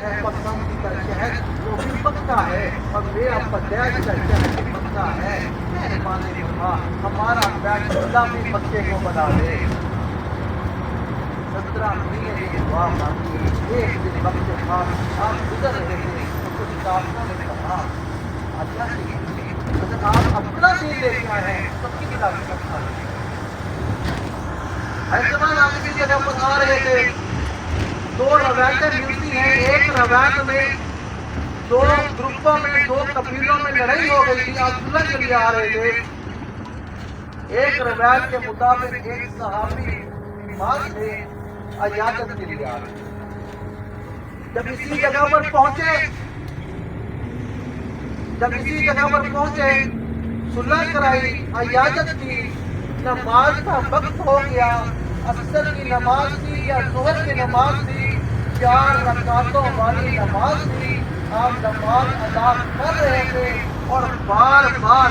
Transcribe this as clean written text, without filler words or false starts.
ہے پسند کا شہد وہ بھی پکتا ہے اور میرا پردیش کا شہد بھی پکتا ہے. مہربانی فرما ہمارا بیت اللہ بھی مکے کو بنا دے. 17 مہینے کی دعا مانگی. ایک دن وقت خاص آپ گزر رہے تھے تو کچھ کافروں نے کہا اللہ جی اگر آپ اپنا دین لے کے آئے ہیں تو کس طرح رکھا ہے. زمان آپ کسی جگہ پر آ رہے تھے, 2 روایتیں ملتی ہیں. ایک روایت میں 2 گروپوں میں 2 قبیلوں میں لڑائی ہو گئی تھی, آپ سلح کے لیے آ رہے تھے. ایک روایت کے مطابق ایک صحابی بیمار تھے, عیادت کے لیے آ رہے تھے. جب اسی جگہ پر پہنچے صلح کرائی, عیادت کی, نماز کا وقت ہو گیا. عصر کی نماز تھی یا ظہر کی نماز تھی, 4 رکعتوں والی نماز تھی. آپ نماز ادا کر رہے تھے اور بار بار